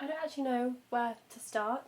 don't actually know where to start.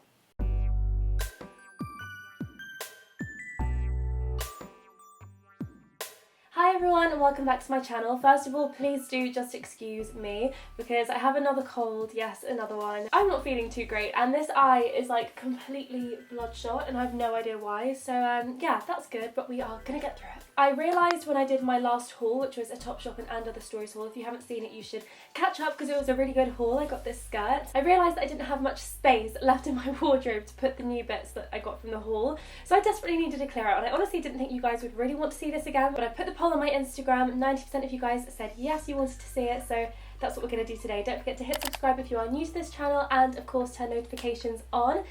Hi everyone and welcome back to my channel. First of all, please do just excuse me because I have another cold, yes, another one. I'm not feeling too great and this eye is like completely bloodshot and I have no idea why, so yeah, that's good, but we are gonna get through it. I realised when I did my last haul, which was a Topshop and Other Stories haul, if you haven't seen it you should catch up because it was a really good haul. I got this skirt. I realised that I didn't have much space left in my wardrobe to put the new bits that I got from the haul, so I desperately needed to clear out, and I honestly didn't think you guys would really want to see this again, but I put the poll on my Instagram. 90% of you guys said yes, you wanted to see it, so that's what we're going to do today. Don't forget to hit subscribe if you are new to this channel, and of course turn notifications on.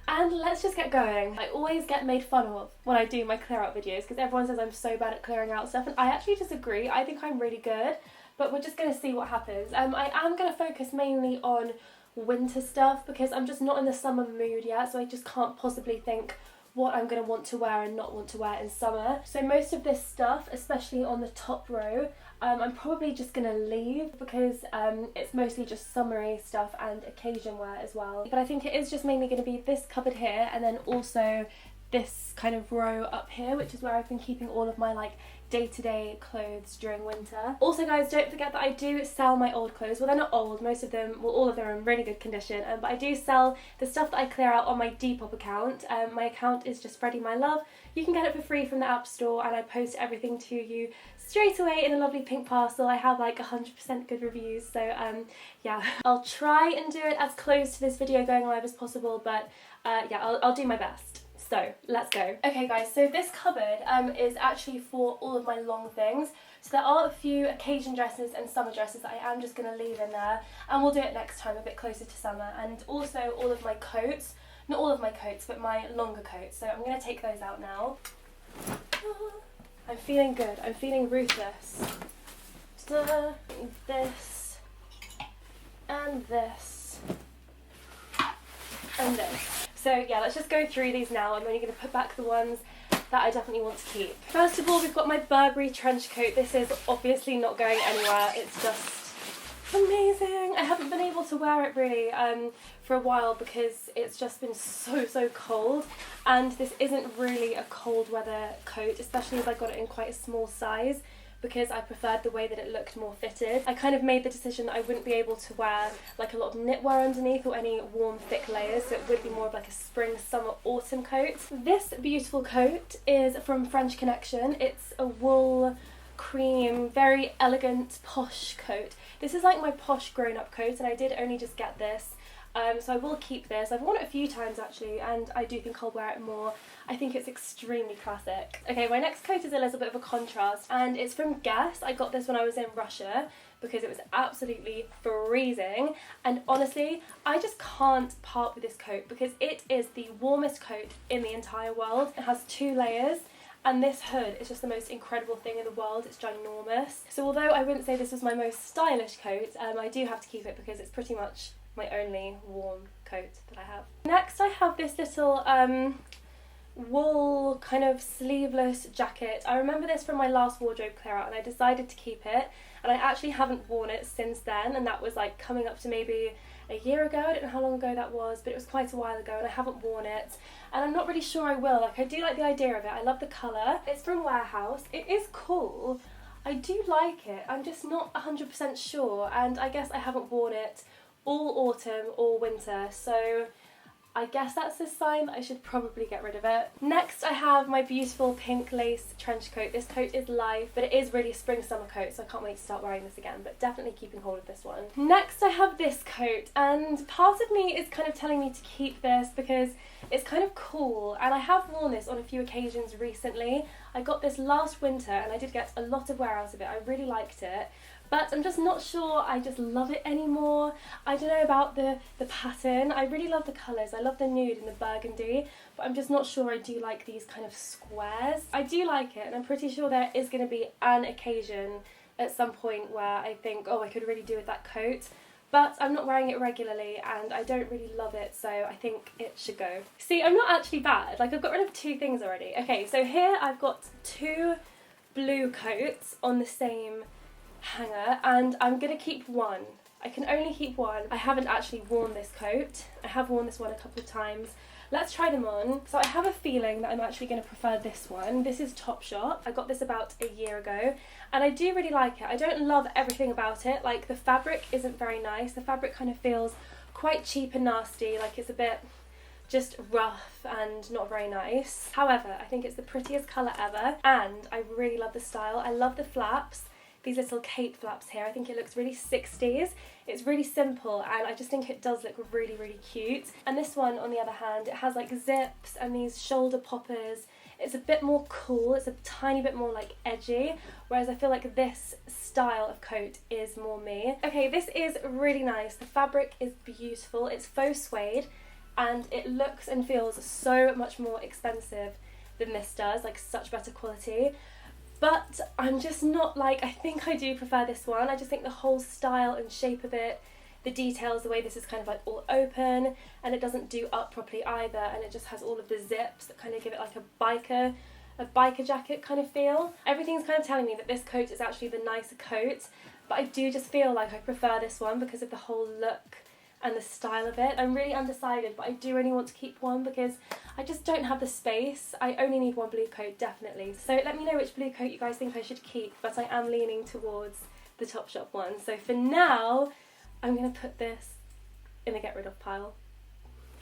And let's just get going. I always get made fun of when I do my clear out videos because everyone says I'm so bad at clearing out stuff, and I actually disagree. I think I'm really good, but we're just going to see what happens. I am going to focus mainly on winter stuff because I'm just not in the summer mood yet, so I just can't possibly think what I'm going to want to wear and not want to wear in summer. So most of this stuff, especially on the top row, I'm probably just going to leave because it's mostly just summery stuff and occasion wear as well. But I think it is just mainly going to be this cupboard here and then also this kind of row up here, which is where I've been keeping all of my like day-to-day clothes during winter. Also guys, don't forget that I do sell my old clothes. Well, they're not old, most of them, well, all of them are in really good condition, but I do sell the stuff that I clear out on my Depop account. My account is just Freddy My Love. You can get it for free from the App Store and I post everything to you straight away in a lovely pink parcel. I have like 100% good reviews, so yeah. I'll try and do it as close to this video going live as possible, but yeah, I'll do my best. So let's go. Okay guys, so this cupboard is actually for all of my long things. So there are a few occasion dresses and summer dresses that I am just going to leave in there, and we'll do it next time a bit closer to summer, and also all of my coats. Not all of my coats, but my longer coats. So I'm going to take those out now. I'm feeling good. I'm feeling ruthless. This and this and this. So yeah, let's just go through these now. I'm only going to put back the ones that I definitely want to keep. First of all, we've got my Burberry trench coat. This is obviously not going anywhere. It's just amazing. I haven't been able to wear it really for a while because it's just been so cold, and this isn't really a cold weather coat, especially as I got it in quite a small size because I preferred the way that it looked more fitted. I kind of made the decision that I wouldn't be able to wear like a lot of knitwear underneath or any warm thick layers, so it would be more of like a spring, summer, autumn coat. This beautiful coat is from French Connection. It's a wool cream, very elegant, posh coat. This is like my posh grown-up coat and I did only just get this. So I will keep this. I've worn it a few times actually and I do think I'll wear it more. I think it's extremely classic. Okay, my next coat is a little bit of a contrast and it's from Guess. I got this when I was in Russia because it was absolutely freezing, and honestly I just can't part with this coat because it is the warmest coat in the entire world. It has 2 layers. And this hood is just the most incredible thing in the world. It's ginormous. So although I wouldn't say this was my most stylish coat, I do have to keep it because it's pretty much my only warm coat that I have. Next I have this little wool kind of sleeveless jacket. I remember this from my last wardrobe clear out and I decided to keep it, and I actually haven't worn it since then, and that was like coming up to maybe a year ago. I don't know how long ago that was, but it was quite a while ago and I haven't worn it, and I'm not really sure I will. Like, I do like the idea of it. I love the colour. It's from Warehouse. It is cool. I do like it. I'm just not 100% sure, and I guess I haven't worn it all autumn or winter, so I guess that's a sign that I should probably get rid of it. Next I have my beautiful pink lace trench coat. This coat is light, but it is really a spring summer coat, so I can't wait to start wearing this again, but definitely keeping hold of this one. Next I have this coat, and part of me is kind of telling me to keep this because it's kind of cool, and I have worn this on a few occasions recently. I got this last winter and I did get a lot of wear out of it. I really liked it. But I'm just not sure I just love it anymore. I don't know about the pattern. I really love the colours. I love the nude and the burgundy, but I'm just not sure I do like these kind of squares. I do like it, and I'm pretty sure there is going to be an occasion at some point where I think, oh, I could really do with that coat. But I'm not wearing it regularly and I don't really love it, so I think it should go. See, I'm not actually bad. Like, I've got rid of 2 things already. Okay, so here I've got 2 blue coats on the same hanger, and I'm gonna keep one I can only keep one. I haven't actually worn this coat. I have worn this one a couple of times. Let's try them on. So I have a feeling that I'm actually going to prefer this one. This is Topshop. I got this about a year ago and I do really like it. I don't love everything about it. Like, the fabric isn't very nice. The fabric kind of feels quite cheap and nasty. Like, it's a bit just rough and not very nice. However, I think it's the prettiest colour ever and I really love the style. I love the flaps. These little cape flaps here. I think it looks really 60s. It's really simple and I just think it does look really, really cute. And this one, on the other hand, it has like zips and these shoulder poppers. It's a bit more cool. It's a tiny bit more like edgy, whereas I feel like this style of coat is more me. Okay, this is really nice. The fabric is beautiful. It's faux suede and it looks and feels so much more expensive than this does, like such better quality. But I'm just not like, I think I do prefer this one. I just think the whole style and shape of it, the details, the way this is kind of like all open and it doesn't do up properly either, and it just has all of the zips that kind of give it like a biker jacket kind of feel. Everything's kind of telling me that this coat is actually the nicer coat, but I do just feel like I prefer this one because of the whole look and the style of it. I'm really undecided, but I do really want to keep one because I just don't have the space. I only need one blue coat, definitely. So let me know which blue coat you guys think I should keep, but I am leaning towards the Topshop one. So for now, I'm going to put this in the get rid of pile.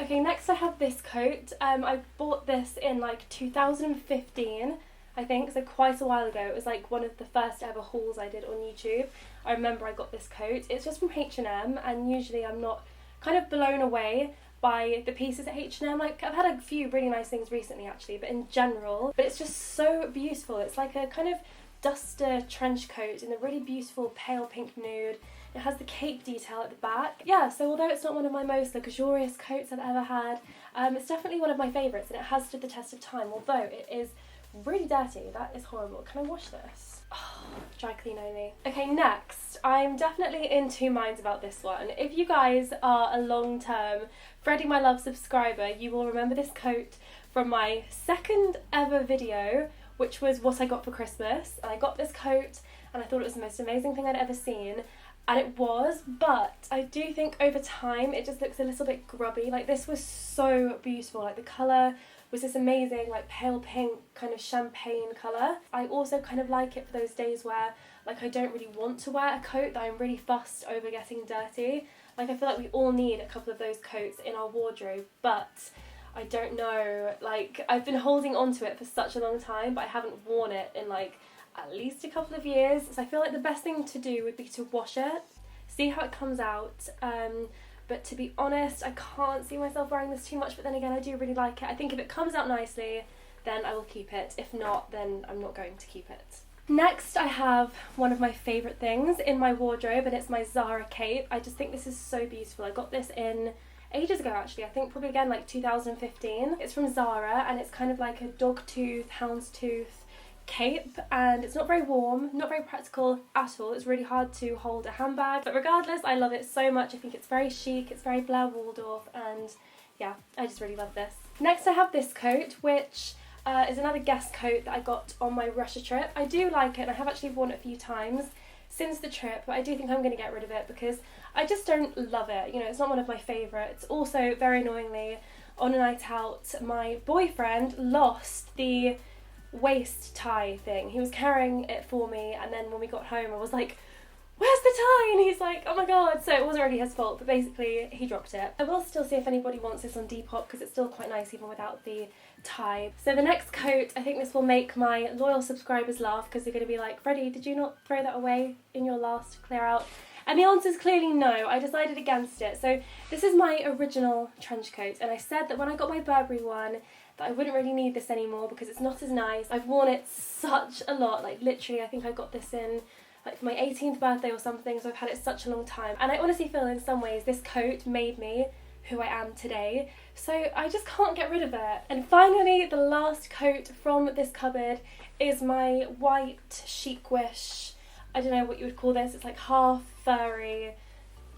Okay, next I have this coat. I bought this in like 2015, I think, so quite a while ago. It was like one of the first ever hauls I did on YouTube. I remember I got this coat. It's just from H&M, and usually I'm not kind of blown away by the pieces at H&M. Like, I've had a few really nice things recently actually, but in general, but it's just so beautiful. It's like a kind of duster trench coat in a really beautiful pale pink nude. It has the cape detail at the back. Yeah, so although it's not one of my most luxurious coats I've ever had, it's definitely one of my favourites and it has stood the test of time, although it is really dirty. That is horrible. Can I wash this? Oh, dry clean only. Okay, next. I'm definitely in two minds about this one. If you guys are a long-term Freddy My Love subscriber, you will remember this coat from my second ever video, which was what I got for Christmas. And I got this coat and I thought it was the most amazing thing I'd ever seen. And it was, but I do think over time it just looks a little bit grubby. Like, this was so beautiful. Like, the colour was this amazing like pale pink kind of champagne colour. I also kind of like it for those days where like I don't really want to wear a coat that I'm really fussed over getting dirty. Like, I feel like we all need a couple of those coats in our wardrobe, but I don't know, like, I've been holding on to it for such a long time, but I haven't worn it in like at least a couple of years. So I feel like the best thing to do would be to wash it, see how it comes out. But to be honest, I can't see myself wearing this too much, but then again, I do really like it. I think if it comes out nicely, then I will keep it. If not, then I'm not going to keep it. Next, I have one of my favourite things in my wardrobe, and it's my Zara cape. I just think this is so beautiful. I got this in ages ago actually, I think probably again like 2015. It's from Zara and it's kind of like a dogtooth, houndstooth cape, and it's not very warm, not very practical at all. It's really hard to hold a handbag, but regardless, I love it so much. I think it's very chic, it's very Blair Waldorf, and yeah, I just really love this. Next I have this coat, which is another guest coat that I got on my Russia trip. I do like it and I have actually worn it a few times since the trip, but I do think I'm going to get rid of it because I just don't love it. You know, it's not one of my favourites. Also, very annoyingly, on a night out, my boyfriend lost the waist tie thing. He was carrying it for me, and then when we got home I was like, where's the tie? And he's like, oh my god. So it wasn't really his fault, but basically he dropped it. I will still see if anybody wants this on Depop because it's still quite nice even without the tie. So the next coat, I think this will make my loyal subscribers laugh because they're going to be like, Freddie, did you not throw that away in your last clear out? And the answer is clearly no. I decided against it. So this is my original trench coat, and I said that when I got my Burberry one that I wouldn't really need this anymore because it's not as nice. I've worn it such a lot, like literally I think I got this in like for my 18th birthday or something, so I've had it such a long time, and I honestly feel in some ways this coat made me who I am today, so I just can't get rid of it. And finally, the last coat from this cupboard is my white chic-wish, I don't know what you would call this, it's like half furry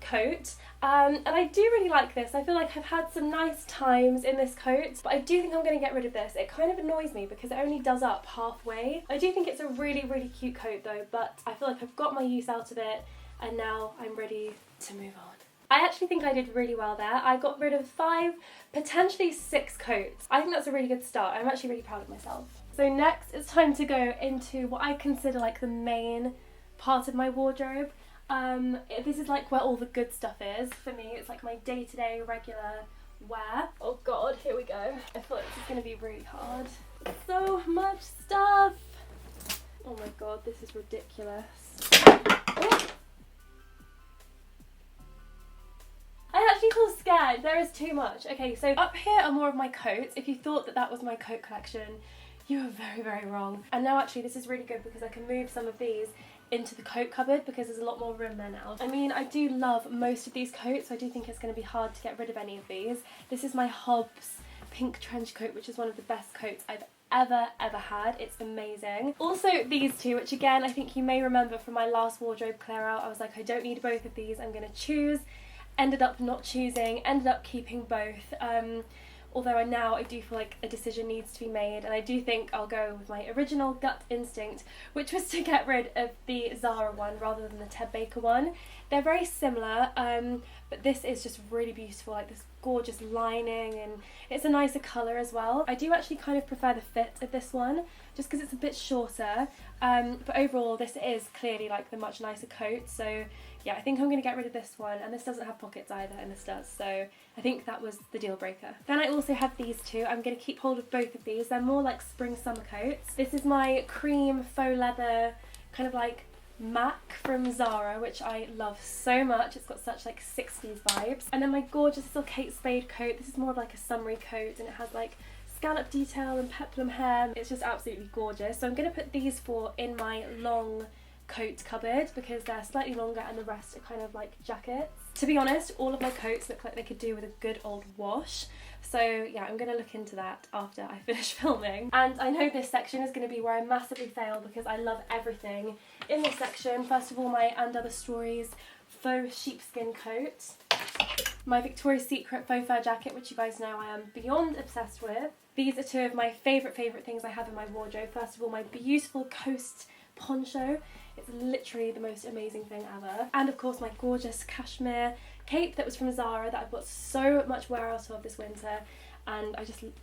coat. And I do really like this. I feel like I've had some nice times in this coat, but I do think I'm going to get rid of this. It kind of annoys me because it only does up halfway. I do think it's a really, really cute coat though, but I feel like I've got my use out of it and now I'm ready to move on. I actually think I did really well there. I got rid of 5, potentially 6 coats. I think that's a really good start. I'm actually really proud of myself. So next it's time to go into what I consider like the main part of my wardrobe. This is like where all the good stuff is. For me, it's like my day-to-day regular wear. Oh god, here we go. I feel like this is going to be really hard. So much stuff! Oh my god, this is ridiculous. Oh. I actually feel scared. There is too much. Okay, so up here are more of my coats. If you thought that that was my coat collection, you were very, very wrong. And now actually this is really good because I can move some of these into the coat cupboard because there's a lot more room there now. I mean, I do love most of these coats, so I do think it's going to be hard to get rid of any of these. This is my Hobbs pink trench coat, which is one of the best coats I've ever had. It's amazing. Also these two, which again I think you may remember from my last wardrobe clear out. I was like, I don't need both of these, I'm going to choose. Ended up not choosing, ended up keeping both. Although now I do feel like a decision needs to be made, and I do think I'll go with my original gut instinct, which was to get rid of the Zara one rather than the Ted Baker one. They're very similar, but this is just really beautiful, like this gorgeous lining, and it's a nicer colour as well. I do actually kind of prefer the fit of this one, just because it's a bit shorter, but overall this is clearly like the much nicer coat, so yeah, I think I'm going to get rid of this one, and this doesn't have pockets either, and this does, so I think that was the deal breaker. Then I also have these two. I'm going to keep hold of both of these. They're more like spring summer coats. This is my cream faux leather kind of like Mac from Zara, which I love so much. It's got such like 60s vibes. And then my gorgeous little Kate Spade coat. This is more of like a summery coat, and it has like scallop detail and peplum hair. It's just absolutely gorgeous. So I'm going to put these 4 in my long coat cupboard because they're slightly longer and the rest are kind of like jackets. To be honest, all of my coats look like they could do with a good old wash. So yeah, I'm going to look into that after I finish filming. And I know this section is going to be where I massively fail because I love everything in this section. First of all, my And Other Stories faux sheepskin coat. My Victoria's Secret faux fur jacket, which you guys know I am beyond obsessed with. These are 2 of my favourite things I have in my wardrobe. First of all, my beautiful Coast poncho. It's literally the most amazing thing ever. And of course my gorgeous cashmere cape that was from Zara that I've got so much wear out of this winter, and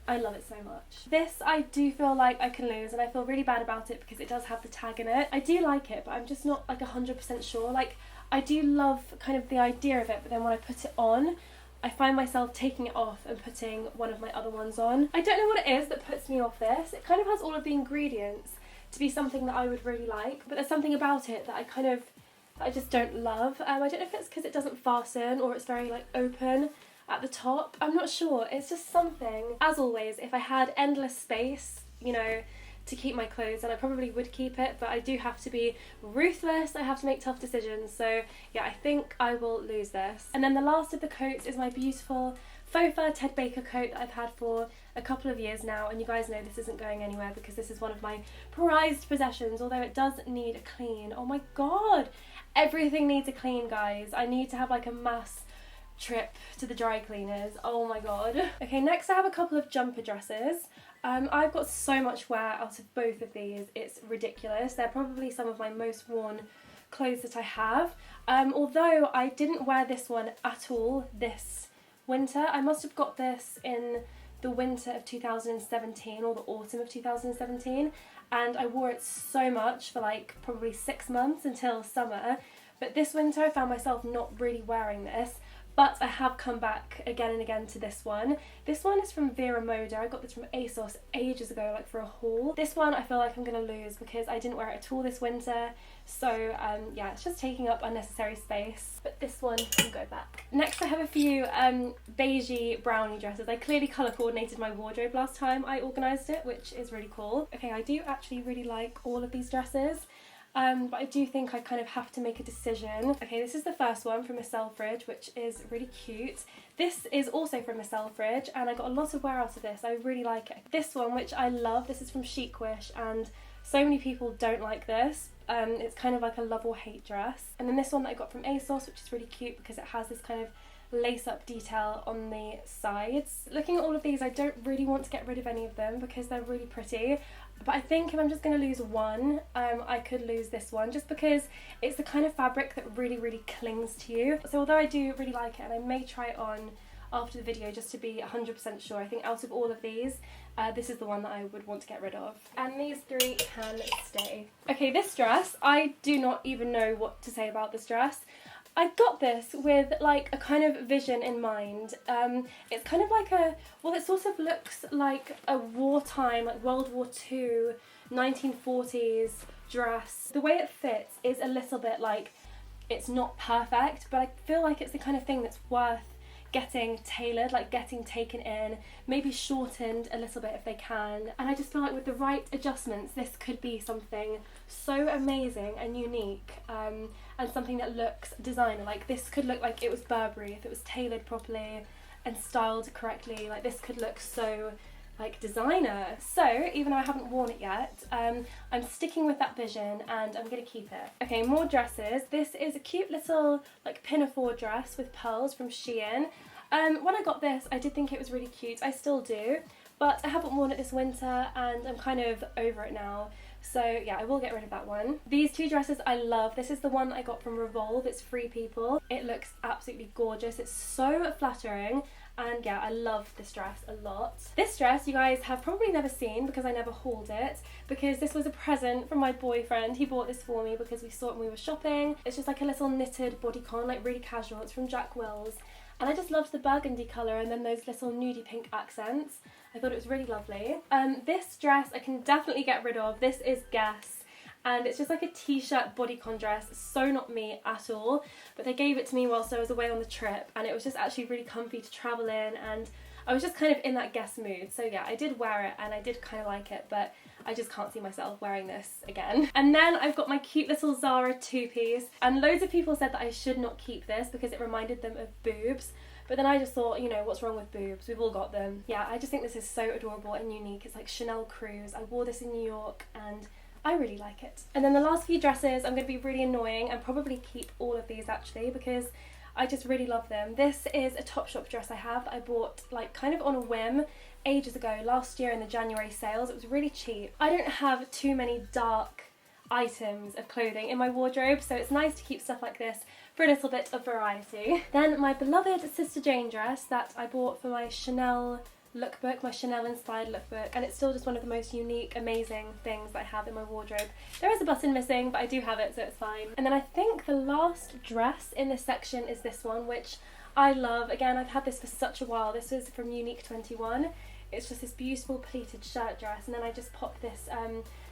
I love it so much. This I do feel like I can lose, and I feel really bad about it because it does have the tag in it. I do like it, but I'm just not like 100% sure. Like, I do love kind of the idea of it, but then when I put it on, I find myself taking it off and putting one of my other ones on. I don't know what it is that puts me off this. It kind of has all of the ingredients to be something that I would really like, but there's something about it that I just don't love. I don't know if it's because it doesn't fasten or it's very like open at the top. I'm not sure. It's just something. As always, if I had endless space, you know, to keep my clothes, then I probably would keep it, but I do have to be ruthless. I have to make tough decisions. So yeah, I think I will lose this. And then the last of the coats is my beautiful faux fur Ted Baker coat that I've had for a couple of years now, and you guys know this isn't going anywhere because this is one of my prized possessions, although it does need a clean. Oh my god, everything needs a clean, guys. I need to have like a mass trip to the dry cleaners. Oh my god. Okay, next I have a couple of jumper dresses. I've got so much wear out of both of these, it's ridiculous. They're probably some of my most worn clothes that I have. Although I didn't wear this one at all this winter. I must have got this in the winter of 2017 or the autumn of 2017, and I wore it so much for like probably 6 months until summer. But this winter I found myself not really wearing this, but I have come back again and again to this one. This one is from Vera Moda. I got this from ASOS ages ago, like for a haul. This one I feel like I'm going to lose because I didn't wear it at all this winter. So yeah, it's just taking up unnecessary space. But this one can go back. Next I have a few beigey brownie dresses. I clearly colour coordinated my wardrobe last time I organised it, which is really cool. Okay, I do actually really like all of these dresses. But I do think I kind of have to make a decision. Okay, this is the first one from a Selfridge, which is really cute. This is also from a Selfridge, and I got a lot of wear out of this. I really like it. This one, which I love, this is from Chic Wish, and so many people don't like this. It's kind of like a love or hate dress. And then this one that I got from ASOS, which is really cute because it has this kind of lace-up detail on the sides. Looking at all of these, I don't really want to get rid of any of them because they're really pretty, But I think if I'm just going to lose one, I could lose this one, just because it's the kind of fabric that really, really clings to you. So although I do really like it, and I may try it on after the video just to be 100% sure, I think out of all of these, this is the one that I would want to get rid of. And these three can stay. Okay, this dress, I do not even know what to say about this dress. I got this with like a kind of vision in mind. It's kind of like a, well, it sort of looks like a wartime, like World War II, 1940s dress. The way it fits is a little bit like, it's not perfect, but I feel like it's the kind of thing that's worth getting tailored, like getting taken in, maybe shortened a little bit if they can. And I just feel like with the right adjustments, this could be something so amazing and unique, and something that looks designer. Like this could look like it was Burberry if it was tailored properly and styled correctly. Like this could look so like designer. So even though I haven't worn it yet, I'm sticking with that vision and I'm gonna keep it. Okay, more dresses. This is a cute little like pinafore dress with pearls from Shein. When I got this, I did think it was really cute. I still do, but I haven't worn it this winter and I'm kind of over it now. So yeah, I will get rid of that one. These two dresses I love. This is the one I got from Revolve. It's Free People. It looks absolutely gorgeous. It's so flattering. And yeah, I love this dress a lot. This dress you guys have probably never seen because I never hauled it, because this was a present from my boyfriend. He bought this for me because we saw it when we were shopping. It's just like a little knitted bodycon, like really casual. It's from Jack Wills. And I just loved the burgundy colour and then those little nudie pink accents. I thought it was really lovely. This dress I can definitely get rid of. This is Guess. And it's just like a t-shirt bodycon dress. It's so not me at all, but they gave it to me whilst I was away on the trip, and it was just actually really comfy to travel in, and I was just kind of in that Guess mood. So yeah, I did wear it and I did kind of like it, but I just can't see myself wearing this again. And then I've got my cute little Zara two-piece, and loads of people said that I should not keep this because it reminded them of boobs. But then I just thought, you know, what's wrong with boobs? We've all got them. Yeah, I just think this is so adorable and unique. It's like Chanel Cruise. I wore this in New York and I really like it. And then the last few dresses, I'm going to be really annoying and probably keep all of these actually because I just really love them. This is a Topshop dress I have that I bought like kind of on a whim ages ago, last year in the January sales. It was really cheap. I don't have too many dark items of clothing in my wardrobe, so it's nice to keep stuff like this for a little bit of variety. Then my beloved Sister Jane dress that I bought for my Chanel lookbook, my Chanel inspired lookbook, and it's still just one of the most unique, amazing things that I have in my wardrobe. There is a button missing, but I do have it, so it's fine. And then I think the last dress in this section is this one, which I love. Again, I've had this for such a while. This is from Unique 21. It's just this beautiful pleated shirt dress, and then I just popped this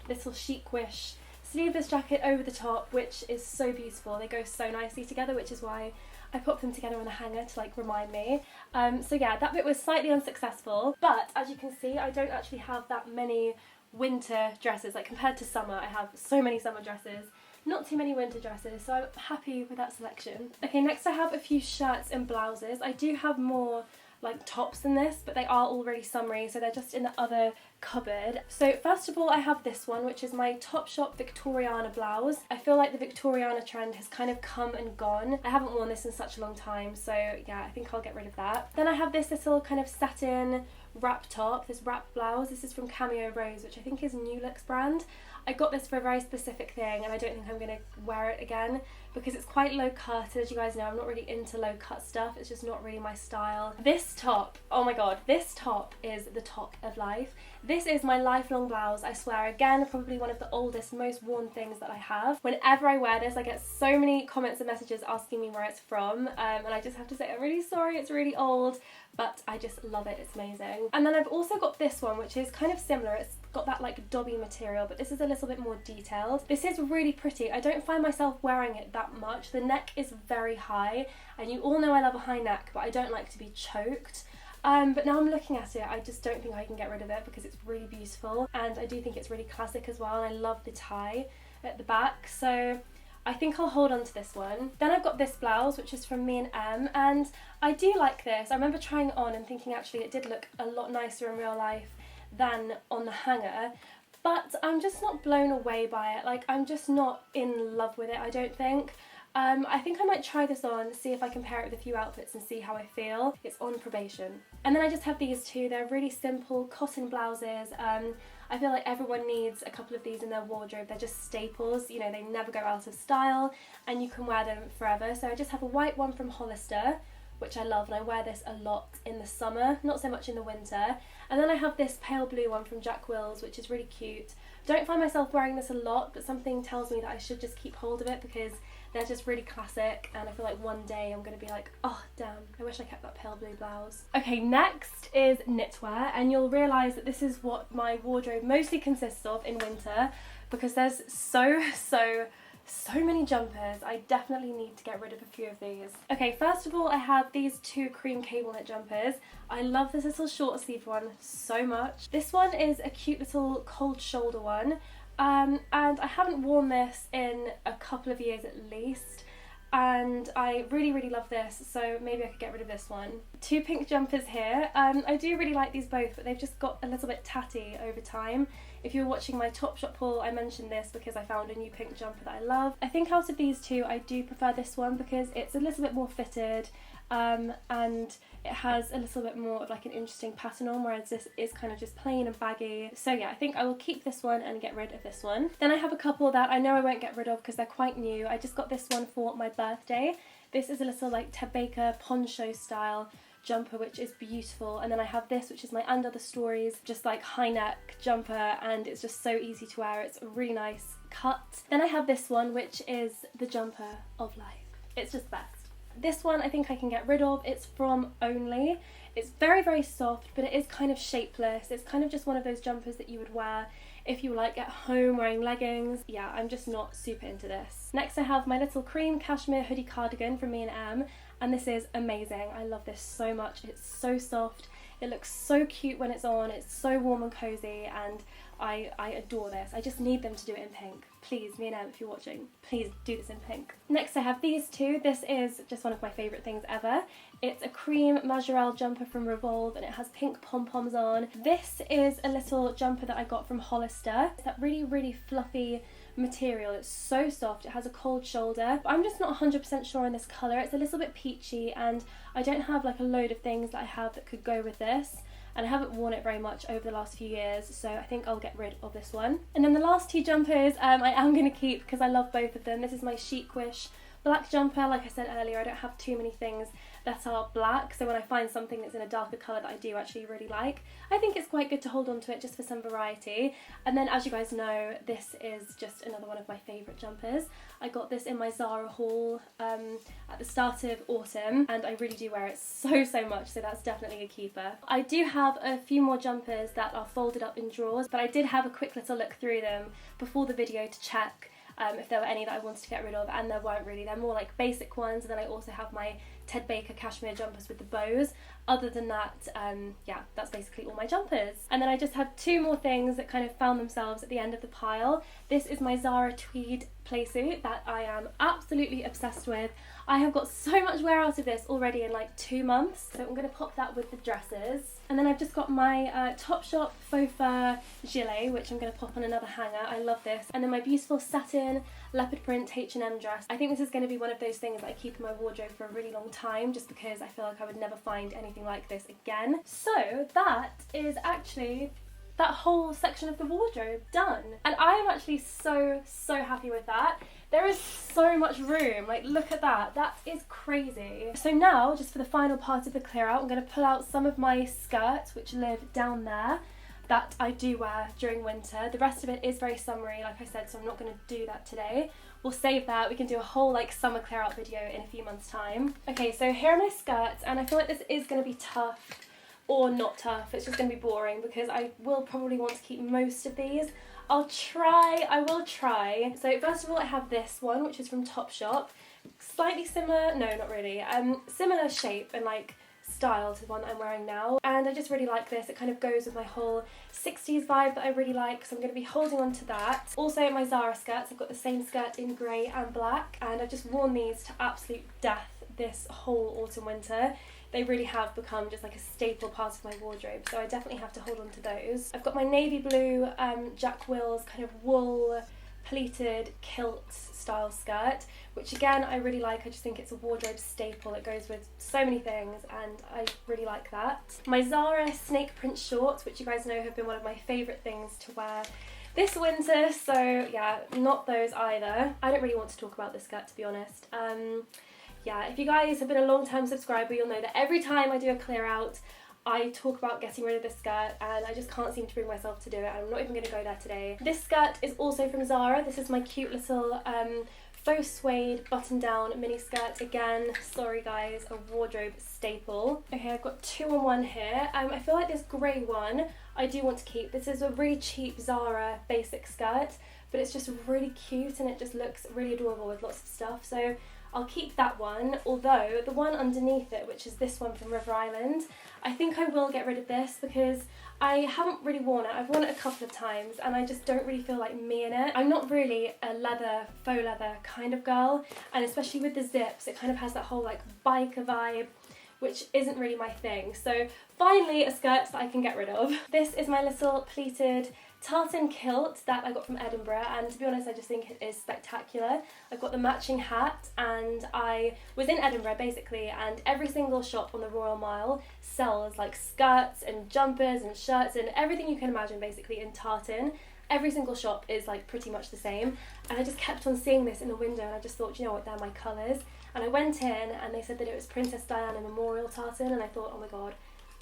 little chic-wish sleeveless jacket over the top, which is so beautiful. They go so nicely together, which is why I popped them together on a hanger to like remind me. So yeah, that bit was slightly unsuccessful, but as you can see, I don't actually have that many winter dresses. Like compared to summer, I have so many summer dresses, not too many winter dresses, so I'm happy with that selection. Okay, next I have a few shirts and blouses. I do have more like tops than this, but they are already summery, so they're just in the other cupboard. So first of all, I have this one, which is my Topshop Victoriana blouse. I feel like the Victoriana trend has kind of come and gone. I haven't worn this in such a long time, so yeah, I think I'll get rid of that. Then I have this little kind of satin wrap top, this wrap blouse. This is from Cameo Rose, which I think is New Look's brand. I got this for a very specific thing, and I don't think I'm going to wear it again because it's quite low cut. As you guys know, I'm not really into low cut stuff. It's just not really my style. This top, oh my god, this top is the top of life. This is my lifelong blouse, I swear. Again, probably one of the oldest, most worn things that I have. Whenever I wear this, I get so many comments and messages asking me where it's from, and I just have to say I'm really sorry, it's really old, but I just love it, it's amazing. And then I've also got this one, which is kind of similar. It's got that like dobby material, but this is a little bit more detailed. This is really pretty. I don't find myself wearing it that much. The neck is very high, and you all know I love a high neck, but I don't like to be choked. But now I'm looking at it, I just don't think I can get rid of it because it's really beautiful, and I do think it's really classic as well, and I love the tie at the back, so I think I'll hold on to this one. Then I've got this blouse, which is from Me and M, and I do like this. I remember trying it on and thinking actually it did look a lot nicer in real life than on the hanger, but I'm just not blown away by it. Like, I'm just not in love with it, I don't think. I think I might try this on, see if I can pair it with a few outfits and see how I feel. It's on probation. And then I just have these two. They're really simple cotton blouses. I feel like everyone needs a couple of these in their wardrobe. They're just staples, you know, they never go out of style and you can wear them forever. So I just have a white one from Hollister, which I love, and I wear this a lot in the summer, not so much in the winter. And then I have this pale blue one from Jack Wills, which is really cute. Don't find myself wearing this a lot, but something tells me that I should just keep hold of it because they're just really classic, and I feel like one day I'm going to be like, oh damn, I wish I kept that pale blue blouse. Okay, next is knitwear, and you'll realise that this is what my wardrobe mostly consists of in winter because there's so many jumpers. I definitely need to get rid of a few of these. Okay, first of all I have these two cream cable knit jumpers. I love this little short sleeve one so much. This one is a cute little cold shoulder one. And I haven't worn this in a couple of years at least, and I really love this, so maybe I could get rid of this one. Two pink jumpers here. I do really like these both, but they've just got a little bit tatty over time. If you were watching my Topshop haul, I mentioned this because I found a new pink jumper that I love. I think out of these two I do prefer this one because it's a little bit more fitted, and it has a little bit more of like an interesting pattern on, whereas this is kind of just plain and baggy. So yeah, I think I will keep this one and get rid of this one. Then I have a couple that I know I won't get rid of because they're quite new. I just got this one for my birthday. This is a little like Ted Baker poncho style jumper, which is beautiful. And then I have this, which is my And Other Stories, just like high neck jumper, and it's just so easy to wear. It's a really nice cut. Then I have this one, which is the jumper of life. It's just the best. This one I think I can get rid of. It's from Only. It's very soft, but it is kind of shapeless. It's kind of just one of those jumpers that you would wear if you were like at home wearing leggings. Yeah, I'm just not super into this. Next I have my little cream cashmere hoodie cardigan from Me&M, and this is amazing. I love this so much. It's so soft. It looks so cute when it's on. It's so warm and cozy, and I adore this. I just need them to do it in pink. Please, Me&M, if you're watching, please do this in pink. Next I have these two. This is just one of my favourite things ever. It's a cream Majorelle jumper from Revolve, and it has pink pom-poms on. This is a little jumper that I got from Hollister. It's that really fluffy material. It's so soft. It has a cold shoulder. But I'm just not 100% sure on this colour. It's a little bit peachy, and I don't have like a load of things that I have that could go with this. And I haven't worn it very much over the last few years, so I think I'll get rid of this one. And then the last two jumpers I am going to keep because I love both of them. This is my Chic Wish black jumper. Like I said earlier, I don't have too many things that are black, so when I find something that's in a darker colour that I do actually really like, I think it's quite good to hold on to it just for some variety. And then, as you guys know, this is just another one of my favourite jumpers. I got this in my Zara haul at the start of autumn, and I really do wear it so much, so that's definitely a keeper. I do have a few more jumpers that are folded up in drawers, but I did have a quick little look through them before the video to check if there were any that I wanted to get rid of, and there weren't really. They're more like basic ones, and then I also have my Ted Baker cashmere jumpers with the bows. Other than that, yeah, that's basically all my jumpers. And then I just have two more things that kind of found themselves at the end of the pile. This is my Zara tweed playsuit that I am absolutely obsessed with. I have got so much wear out of this already in like 2 months, so I'm going to pop that with the dresses. And then I've just got my Topshop faux fur gilet, which I'm going to pop on another hanger. I love this. And then my beautiful satin leopard print H&M dress. I think this is going to be one of those things that I keep in my wardrobe for a really long time, just because I feel like I would never find anything like this again. So that is actually that whole section of the wardrobe done, and I am actually so happy with that. There is so much room, like look at that, that is crazy. So now, just for the final part of the clear out, I'm going to pull out some of my skirts which live down there that I do wear during winter. The rest of it is very summery, like I said, so I'm not going to do that today. We'll save that. We can do a whole like summer clear out video in a few months' time. Okay, so here are my skirts, and I feel like this is going to be tough or not tough. It's just going to be boring because I will probably want to keep most of these. I will try. So first of all I have this one, which is from Topshop. Slightly similar, no not really, similar shape and like style to the one that I'm wearing now, and I just really like this. It kind of goes with my whole 60s vibe that I really like, so I'm going to be holding on to that. Also my Zara skirts, I've got the same skirt in grey and black, and I've just worn these to absolute death this whole autumn winter. They really have become just like a staple part of my wardrobe, so I definitely have to hold on to those. I've got my navy blue Jack Wills kind of wool pleated kilt style skirt, which again I really like. I just think it's a wardrobe staple. It goes with so many things and I really like that. My Zara snake print shorts, which you guys know have been one of my favourite things to wear this winter, so yeah, not those either. I don't really want to talk about this skirt, to be honest. Yeah, if you guys have been a long-time subscriber, you'll know that every time I do a clear out, I talk about getting rid of this skirt and I just can't seem to bring myself to do it. I'm not even going to go there today. This skirt is also from Zara. This is my cute little faux suede button-down mini skirt. Again, sorry guys, a wardrobe staple. Okay, I've got 2 on 1 here. I feel like this grey one I do want to keep. This is a really cheap Zara basic skirt, but it's just really cute and it just looks really adorable with lots of stuff. So I'll keep that one, although the one underneath it, which is this one from River Island, I think I will get rid of this because I haven't really worn it. I've worn it a couple of times and I just don't really feel like me in it. I'm not really a leather, faux leather kind of girl, and especially with the zips, it kind of has that whole like biker vibe, which isn't really my thing. So finally a skirt that I can get rid of. This is my little pleated tartan kilt that I got from Edinburgh, and to be honest I just think it is spectacular. I've got the matching hat, and I was in Edinburgh basically, and every single shop on the Royal Mile sells like skirts and jumpers and shirts and everything you can imagine basically in tartan. Every single shop is like pretty much the same, and I just kept on seeing this in the window and I just thought, you know what, they're my colours. And I went in and they said that it was Princess Diana Memorial tartan, and I thought, oh my god,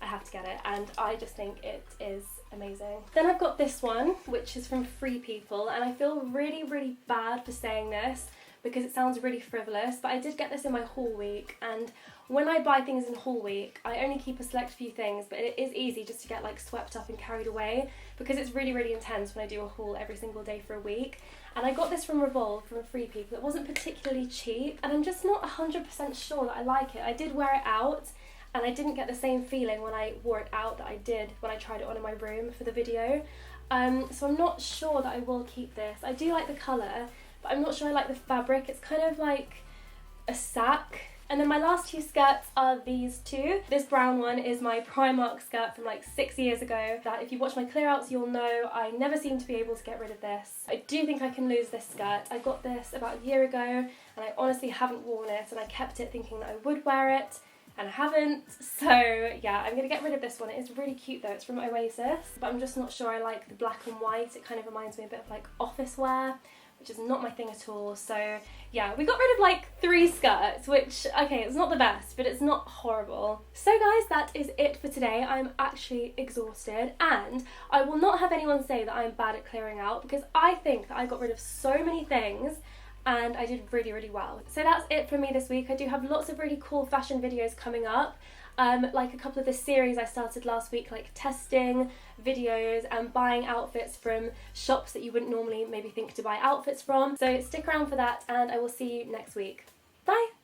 I have to get it, and I just think it is amazing. Then I've got this one, which is from Free People, and I feel really, really bad for saying this because it sounds really frivolous, but I did get this in my haul week, and when I buy things in haul week, I only keep a select few things, but it is easy just to get like swept up and carried away because it's really, really intense when I do a haul every single day for a week. And I got this from Revolve, from Free People. It wasn't particularly cheap, and I'm just not 100% sure that I like it. I did wear it out, and I didn't get the same feeling when I wore it out that I did when I tried it on in my room for the video. So I'm not sure that I will keep this. I do like the colour, but I'm not sure I like the fabric. It's kind of like a sack. And then my last 2 skirts are these 2. This brown one is my Primark skirt from like 6 years ago, that if you watch my clear outs you'll know I never seem to be able to get rid of this. I do think I can lose this skirt. I got this about a year ago and I honestly haven't worn it, and I kept it thinking that I would wear it, and I haven't. So yeah, I'm going to get rid of this one. It is really cute though, it's from Oasis, but I'm just not sure I like the black and white. It kind of reminds me a bit of like office wear, which is not my thing at all. So yeah, we got rid of like 3 skirts, which, okay, it's not the best, but it's not horrible. So guys, that is it for today. I'm actually exhausted, and I will not have anyone say that I'm bad at clearing out because I think that I got rid of so many things and I did really, really well. So that's it from me this week. I do have lots of really cool fashion videos coming up. Like a couple of the series I started last week, like testing videos and buying outfits from shops that you wouldn't normally maybe think to buy outfits from. So stick around for that, and I will see you next week. Bye!